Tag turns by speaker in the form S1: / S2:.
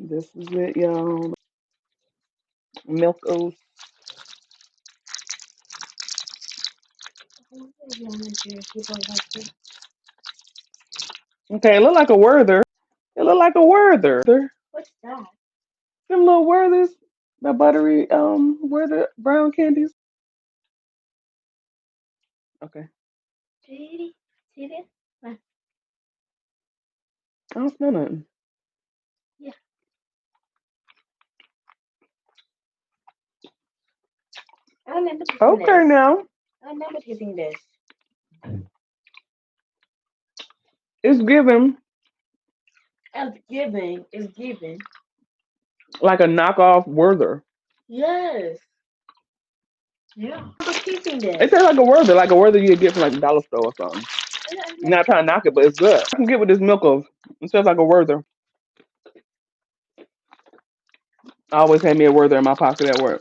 S1: This is it, y'all. MILKOSE. Okay, it look like a Werther. It look like a Werther.
S2: What's that?
S1: Them little Werthers, the buttery Werther brown candies. Okay,
S2: See this?
S1: I don't smell nothing.
S2: Yeah. I remember tasting
S1: Okay,
S2: this.
S1: now
S2: I remember tasting this.
S1: it's giving
S2: It's giving.
S1: like a knockoff Werther.
S2: Yes. Yeah. I remember tasting
S1: It
S2: this.
S1: tastes like a Werther you get from like the dollar store or something. I'm not trying to knock it, but it's good. I can get with this MILKOSE. It tastes like a Werther. I always had me a Werther in my pocket at work.